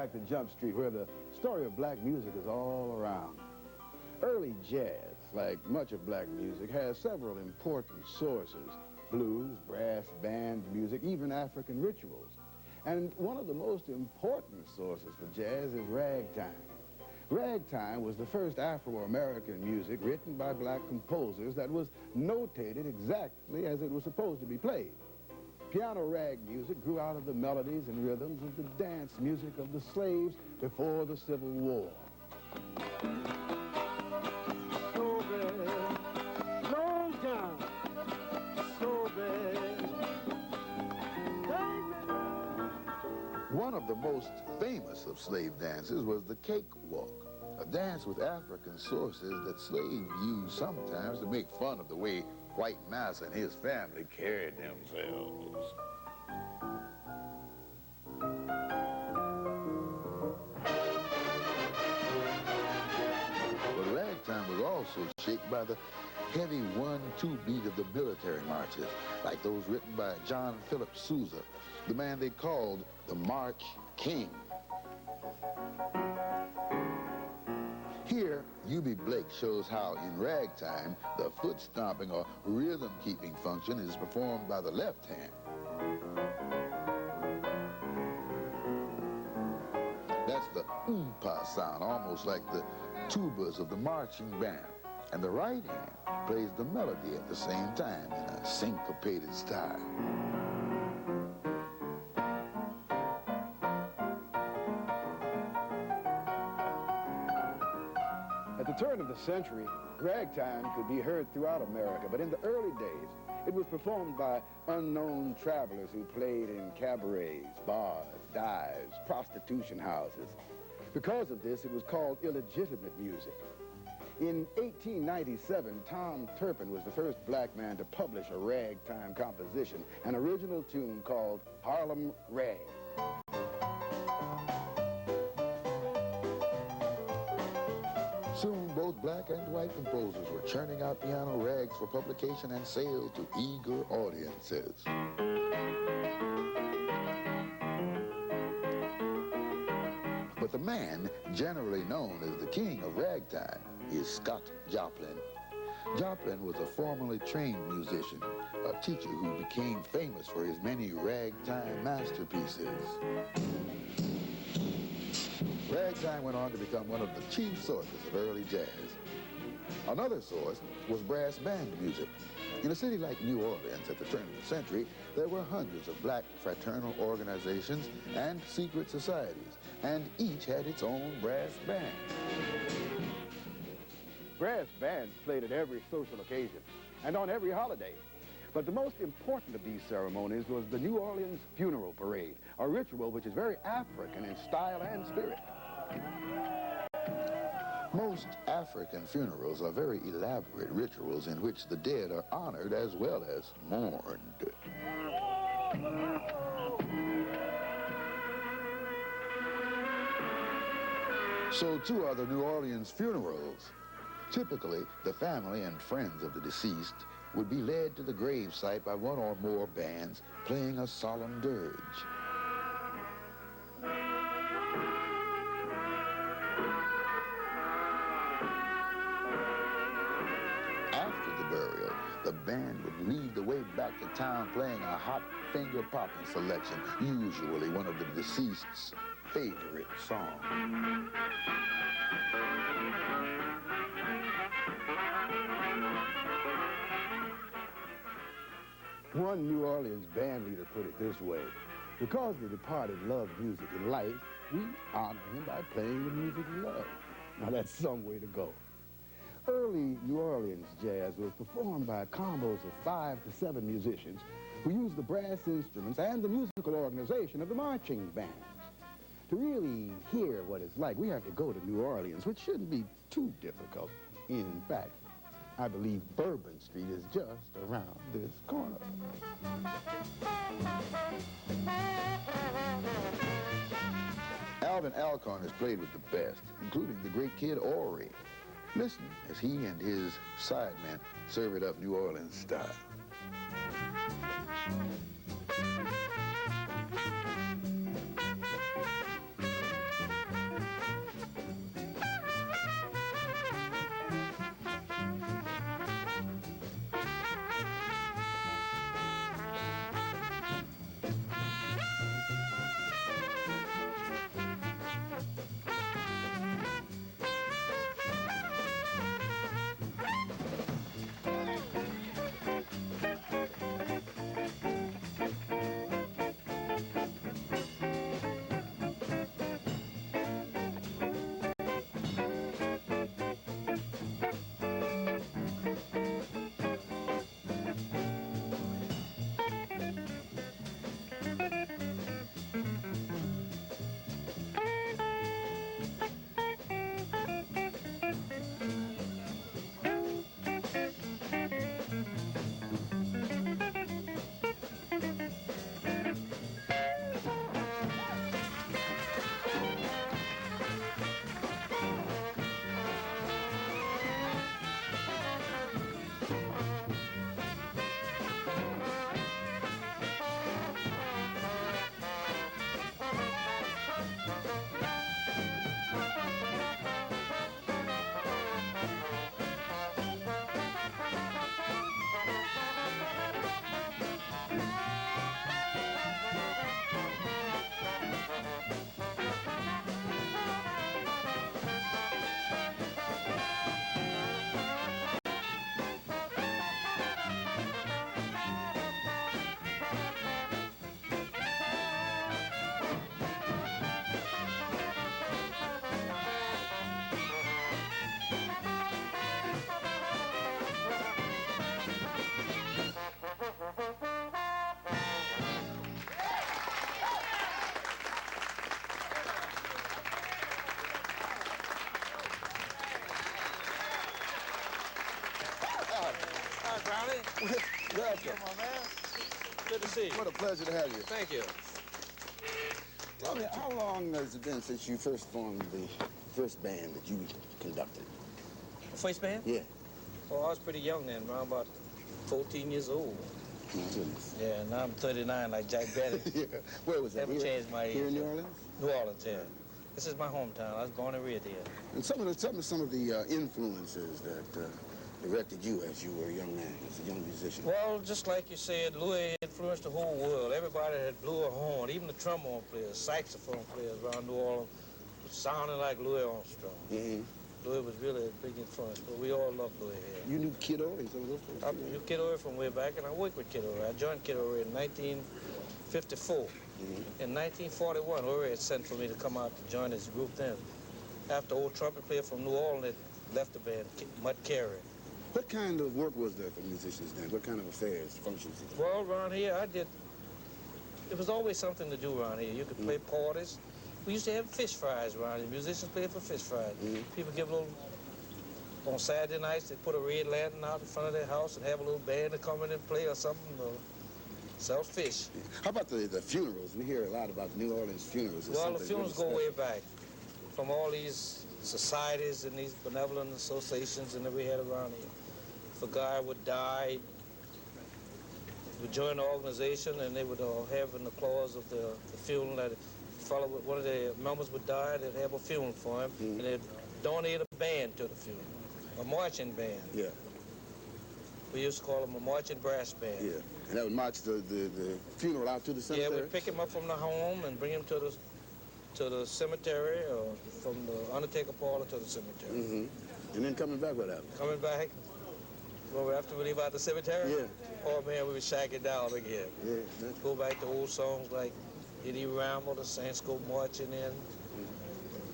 back to Jump Street, where the story of black music is all around. Early jazz, like much of black music, has several important sources: blues, brass, band music, even African rituals. And one of the most important sources for jazz is ragtime. Ragtime was the first Afro-American music written by black composers that was notated exactly as it was supposed to be played. Piano rag music grew out of the melodies and rhythms of the dance music of the slaves before the Civil War. So bad, long time, so bad. One of the most famous of slave dances was the cakewalk, a dance with African sources that slaves used sometimes to make fun of the way White Massa and his family carried themselves. But ragtime was also shaped by the heavy 1-2 beat of the military marches, like those written by John Philip Sousa, the man they called the March King. Here, U.B. Blake shows how in ragtime, the foot stomping or rhythm-keeping function is performed by the left hand. That's the oompa sound, almost like the tubas of the marching band. And the right hand plays the melody at the same time in a syncopated style. At the turn of the century, ragtime could be heard throughout America, but in the early days, it was performed by unknown travelers who played in cabarets, bars, dives, prostitution houses. Because of this, it was called illegitimate music. In 1897, Tom Turpin was the first black man to publish a ragtime composition, an original tune called Harlem Rag. Soon, both black and white composers were churning out piano rags for publication and sale to eager audiences. But the man generally known as the king of ragtime is Scott Joplin. Joplin was a formally trained musician, a teacher who became famous for his many ragtime masterpieces. Ragtime went on to become one of the chief sources of early jazz. Another source was brass band music. In a city like New Orleans at the turn of the century, there were hundreds of black fraternal organizations and secret societies, and each had its own brass band. Brass bands played at every social occasion and on every holiday. But the most important of these ceremonies was the New Orleans funeral parade, a ritual which is very African in style and spirit. Most African funerals are very elaborate rituals in which the dead are honored as well as mourned. So too are the New Orleans funerals. Typically, the family and friends of the deceased would be led to the gravesite by one or more bands playing a solemn dirge. After the burial, the band would lead the way back to town playing a hot finger popping selection, usually one of the deceased's favorite songs. One New Orleans band leader put it this way: because the departed loved music in life, we honor him by playing the music he loved. Now that's some way to go. Early New Orleans jazz was performed by combos of 5 to 7 musicians who used the brass instruments and the musical organization of the marching bands. To really hear what it's like, we have to go to New Orleans, which shouldn't be too difficult. In fact, I believe Bourbon Street is just around this corner. Alvin Alcorn has played with the best, including the great Kid Ory. Listen as he and his sidemen serve it up New Orleans style. Welcome. Come on, man. Good to see you. What a pleasure to have you. Thank you. Tell me, how long has it been since you first formed the first band that you conducted? The first band? Yeah. Oh, I was pretty young then, around about 14 years old. My goodness. Yeah, now I'm 39 like Jack Benny. Yeah. Where was that? Haven't changed my age. Here in New Orleans? New Orleans, yeah. This is my hometown. I was born and reared here. And some of the influences that directed you as you were a young man, as a young musician. Well, just like you said, Louis influenced the whole world. Everybody that blew a horn, even the trombone players, saxophone players around New Orleans, sounded like Louis Armstrong. Mm-hmm. Louis was really a big influence, but we all loved Louis here. You knew Kiddo and some of those folks? I knew Kiddo from way back, and I worked with Kiddo. I joined Kiddo in 1954. Mm-hmm. In 1941, Uri had sent for me to come out to join his group then. After old trumpet player from New Orleans had left the band, Mud Carey. What kind of work was there for musicians then? What kind of affairs, functions? Well, around here, it was always something to do around here. You could play parties. We used to have fish fries around here. Musicians played for fish fries. People give a little, on Saturday nights, they put a red lantern out in front of their house and have a little band to come in and play or something, sell fish. How about the funerals? We hear a lot about New Orleans funerals. Well, the funerals go way back from all these societies and these benevolent associations and that we had around here. If a guy would die, would join the organization and they would have in the clause of the funeral that one of the members would die, they'd have a funeral for him, and they'd donate a band to the funeral, a marching band. Yeah. We used to call them a marching brass band. Yeah, and that would march the funeral out to the cemetery? Yeah, we'd pick him up from the home and bring him to the cemetery, or from the undertaker parlor to the cemetery. Mm-hmm. And then coming back with that? Coming back, well, after we leave out the cemetery? Yeah. Oh, man, we would shack it down again. Yeah. Go back to old songs like Eddie Ramble, the Saints Go Marching In,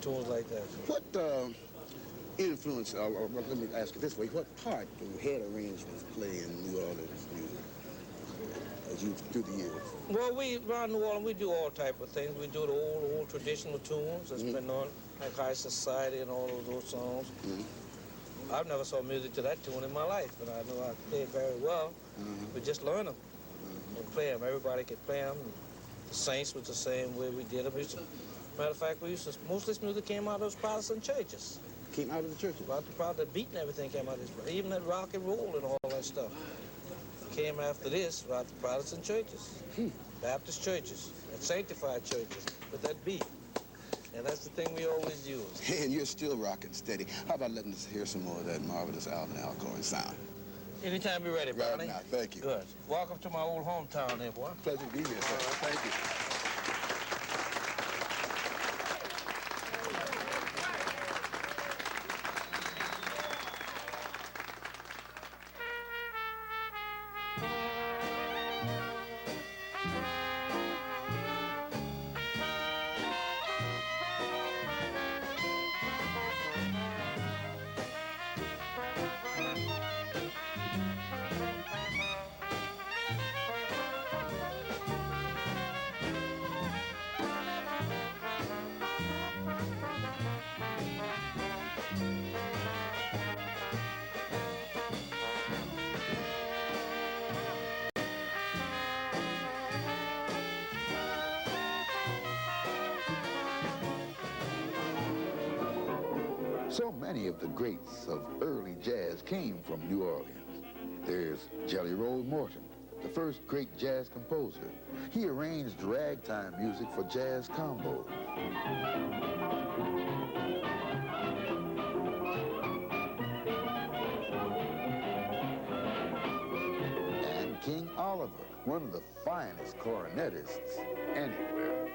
tunes like that. What influence, or let me ask it this way, what part do head arrangements play in New Orleans music as you, through the years? Well, around New Orleans, we do all type of things. We do the old traditional tunes that's been on, like High Society and all of those songs. I've never saw music to that tune in my life, but I know I play it very well. We just learn them and play them. Everybody could play them. The Saints was the same way we did them. Matter of fact, most of this music came out of those Protestant churches. Came out of the churches? The beat and everything came out of this. Even that rock and roll and all that stuff came after this out the Protestant churches, Baptist churches, and sanctified churches with that beat. And that's the thing we always use. And you're still rocking steady. How about letting us hear some more of that marvelous Alvin Alcorn sound? Anytime you're ready, Browne. Right now, thank you. Good. Welcome to my old hometown there, boy. Pleasure to be here, sir. Thank you. So many of the greats of early jazz came from New Orleans. There's Jelly Roll Morton, the first great jazz composer. He arranged ragtime music for jazz combos. And King Oliver, one of the finest cornetists anywhere.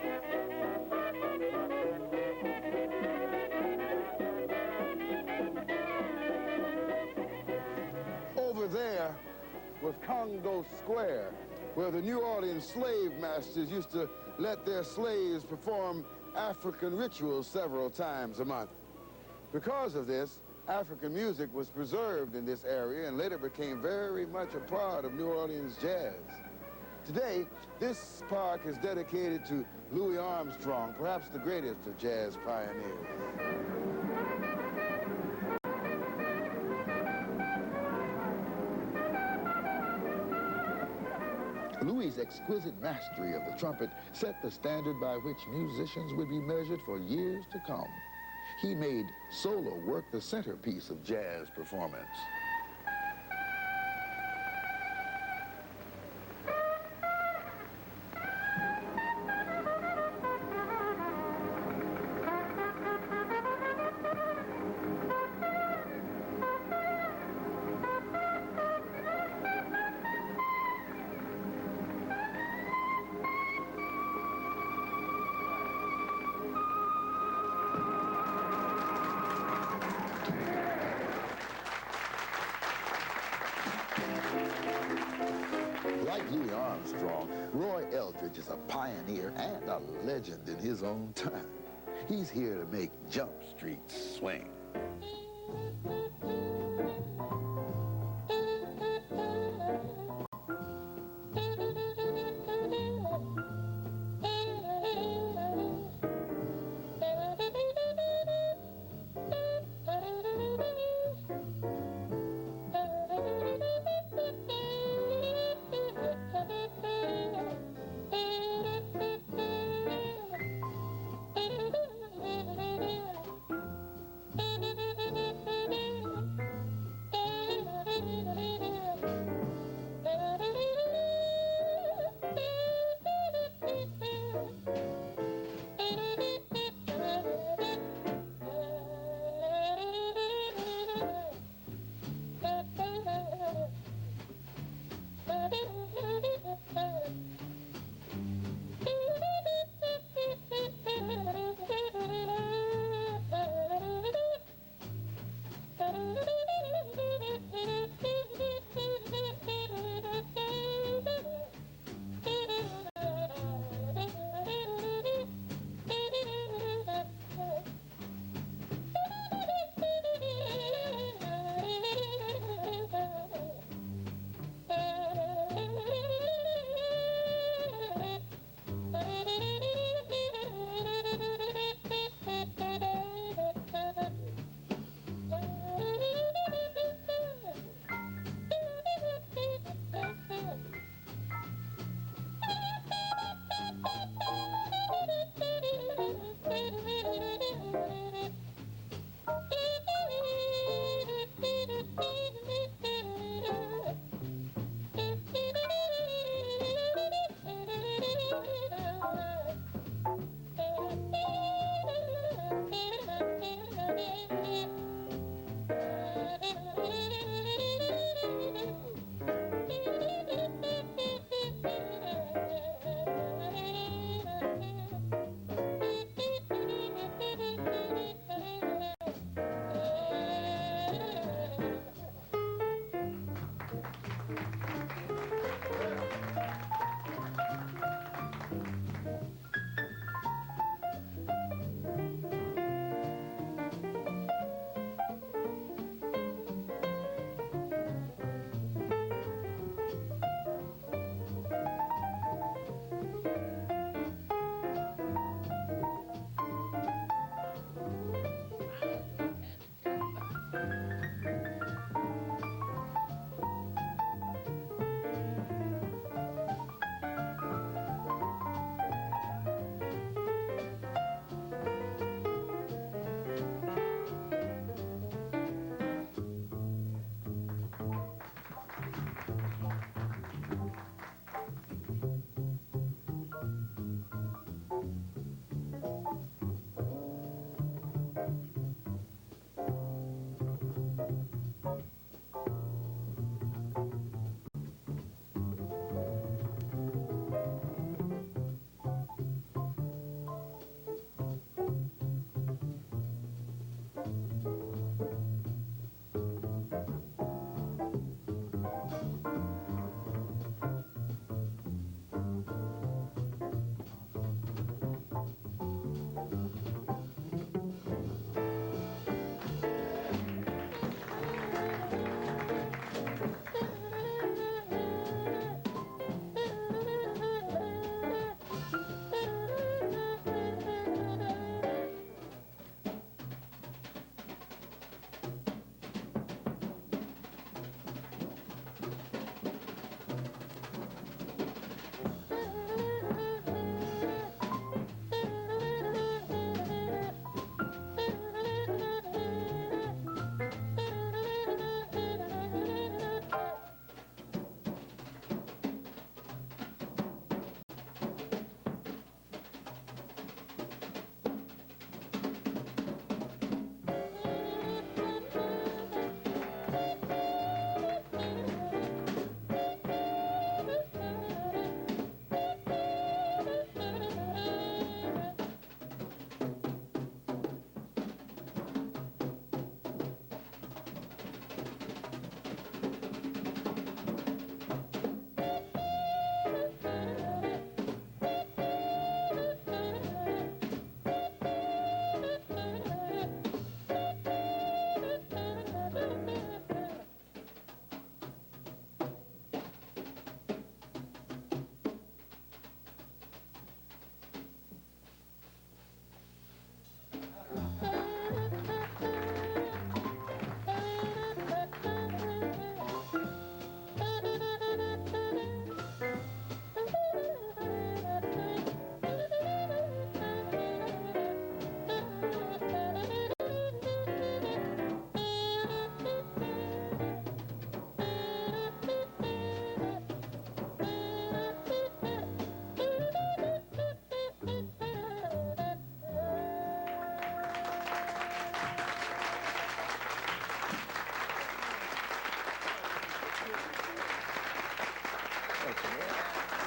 Over there was Congo Square, where the New Orleans slave masters used to let their slaves perform African rituals several times a month. Because of this, African music was preserved in this area and later became very much a part of New Orleans jazz. Today, this park is dedicated to Louis Armstrong, perhaps the greatest of jazz pioneers. Louis's exquisite mastery of the trumpet set the standard by which musicians would be measured for years to come. He made solo work the centerpiece of jazz performance. Like Louis Armstrong, Roy Eldridge is a pioneer and a legend in his own time. He's here to make Jump Street swing.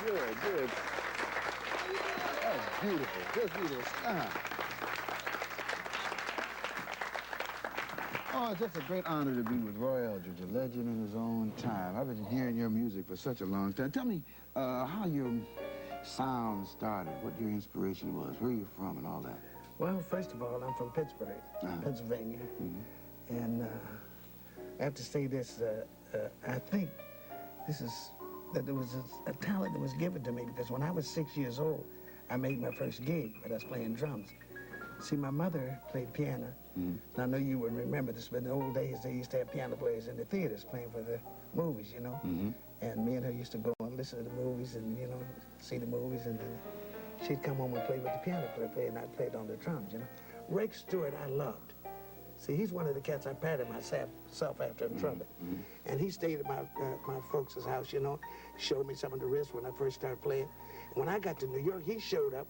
Good, good. That's beautiful. Just beautiful. Oh, it's just a great honor to be with Roy Eldridge, a legend in his own time. I've been hearing your music for such a long time. Tell me how your sound started, what your inspiration was, where you're from and all that. Well, first of all, I'm from Pittsburgh, Pennsylvania. Mm-hmm. And I have to say this, I think that there was a talent that was given to me, because when I was 6 years old, I made my first gig, but I was playing drums. See, my mother played piano. And I know you would remember this, but in the old days, they used to have piano players in the theaters playing for the movies, you know? And me and her used to go and listen to the movies and, you know, see the movies, and then she'd come home and play with the piano player, and I played on the drums, you know? Rick Stewart, I loved. See, he's one of the cats I patterned myself after in trumpet. And he stayed at my folks' house, you know, showed me some of the risks when I first started playing. And when I got to New York, he showed up,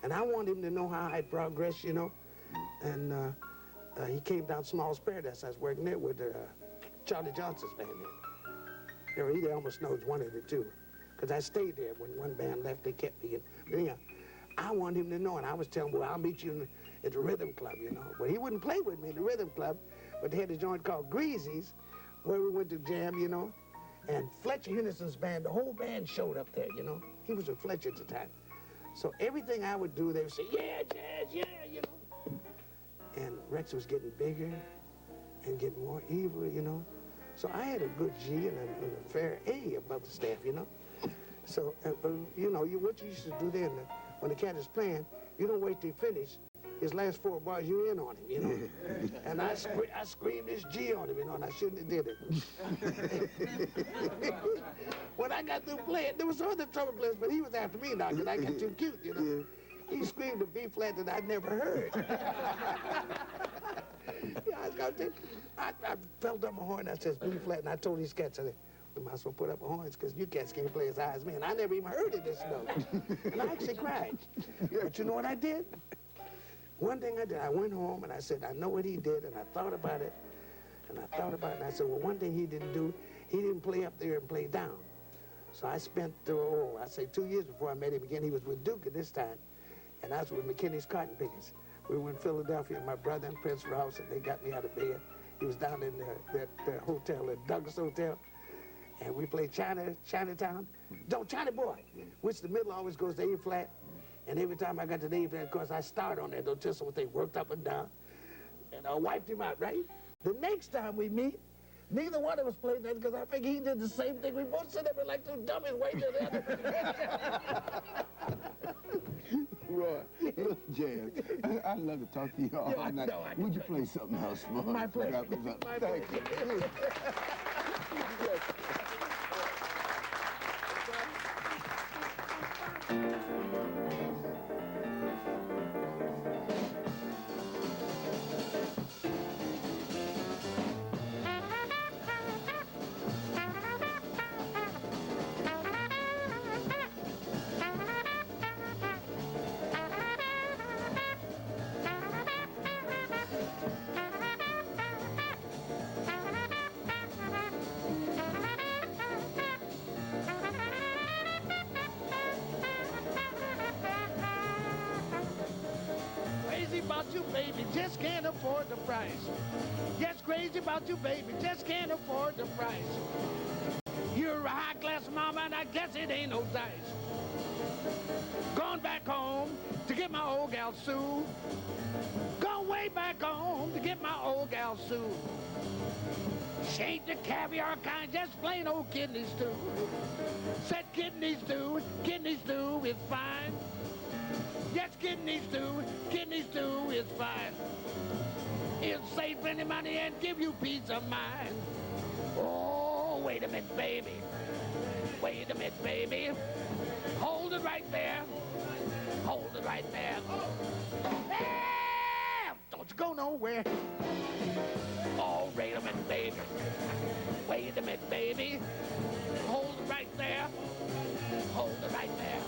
and I wanted him to know how I'd progressed, you know. And he came down Small's Paradise. I was working there with Charlie Johnson's band there. Or he almost knows one of the two, because I stayed there. When one band left, they kept me. But anyhow, I wanted him to know, and I was telling him, well, I'll meet you at the Rhythm Club, you know. Well, he wouldn't play with me at the Rhythm Club, but they had a joint called Greasy's, where we went to jam, you know. And Fletcher Henderson's band, the whole band showed up there, you know. He was with Fletcher at the time. So everything I would do, they would say, yeah, jazz, yeah, you know. And Rex was getting bigger and getting more evil, you know. So I had a good G and a fair A above the staff, you know. So, you know, what you used to do then, when the cat is playing, you don't wait till he finish. His last 4 bars, you in on him, you know. And I screamed this G on him, you know, and I shouldn't have did it. When I got through playing, there was some other trumpet players, but he was after me now because I got too cute, you know. He screamed a B flat that I'd never heard. Yeah, I was gonna take, I felt up my horn, I said B flat, and I told these cats, I said, we might as well put up our horns because you cats can't play as high as me. And I never even heard of this note. And I actually cried. But you know what I did? One thing I did, I went home and I said, I know what he did, and I thought about it, and I thought about it, and I said, well, one thing he didn't do, he didn't play up there and play down. So I spent, I say 2 years before I met him again. He was with Duke at this time, and I was with McKinney's Cotton Pickers. We were in Philadelphia, my brother and Prince Rouse, and they got me out of bed. He was down in that hotel, the Douglas Hotel, and we played Chinatown. Don't China Boy, which the middle always goes to A flat. And every time I got to the A flat, of course, I started on that little whistle thing, worked up and down, and I wiped him out, right? The next time we meet, neither one of us played that because I think he did the same thing. We both sit up and like two dummies waiting to the other. Roy, look, Jazz, I'd love to talk to you all night. Would you play something else for us? My pleasure. Thank you. About you, baby, just can't afford the price. Yes, crazy about you, baby, just can't afford the price. You're a high-class mama, and I guess it ain't no dice. Gone back home to get my old gal Sue. Gone way back home to get my old gal Sue. She ain't the caviar kind, just plain old kidney stew. Said kidney stew is fine. Yes, kidney stew is fine. It'll save any money and give you peace of mind. Oh, wait a minute, baby. Wait a minute, baby. Hold it right there. Hold it right there. Hey, don't you go nowhere. Oh, wait a minute, baby. Wait a minute, baby. Hold it right there. Hold it right there.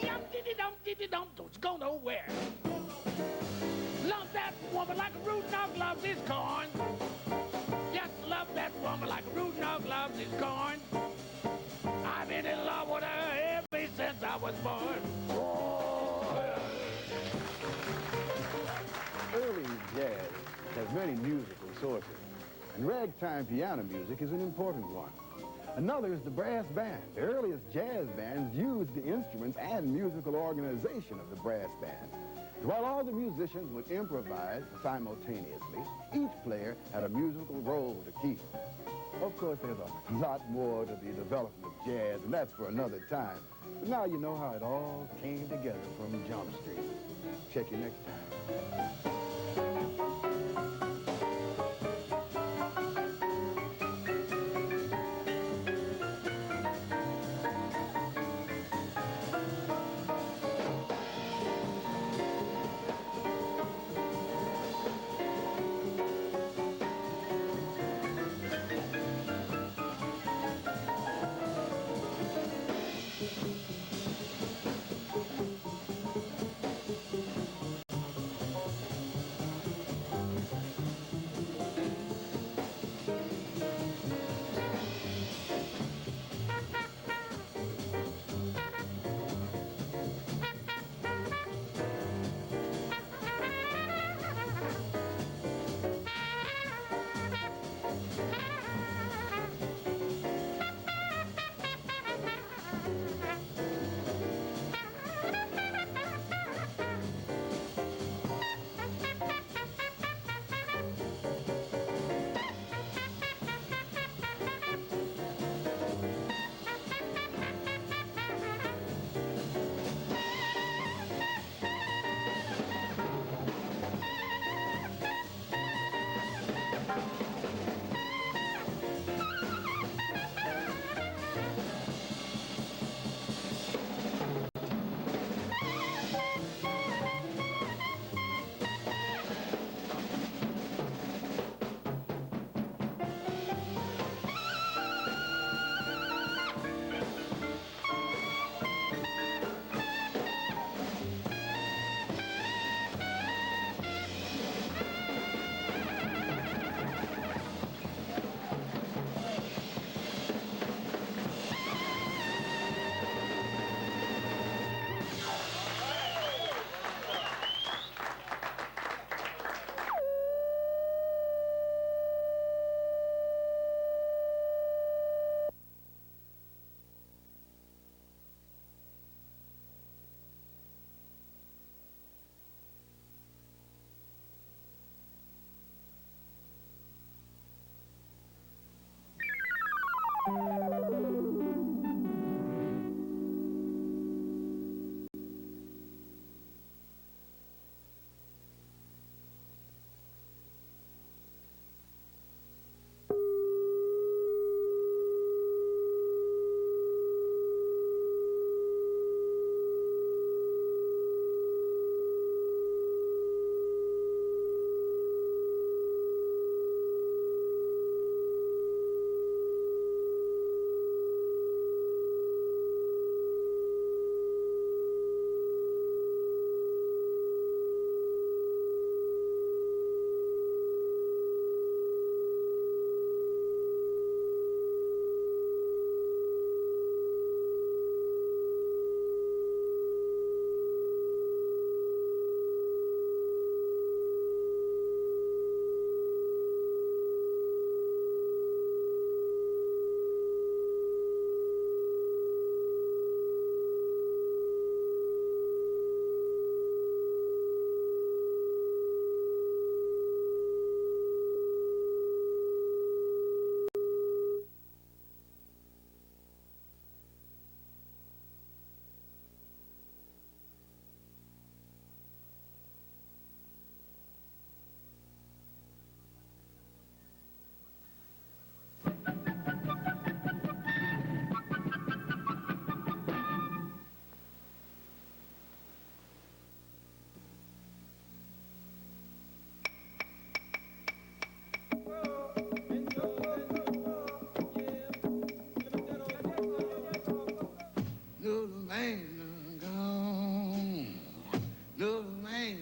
Yum-diddy-dum-diddy-dum, don't you go nowhere. Love that woman like a root dog loves his corn. Just love that woman like a root dog loves his corn. I've been was born. Early jazz has many musical sources, and ragtime piano music is an important one. Another is the brass band. The earliest jazz bands used the instruments and musical organization of the brass band. While all the musicians would improvise simultaneously, each player had a musical role to keep. Of course, there's a lot more to the development of jazz, and that's for another time. But now you know how it all came together from Jump Street. Check you next time. Little man gone, little man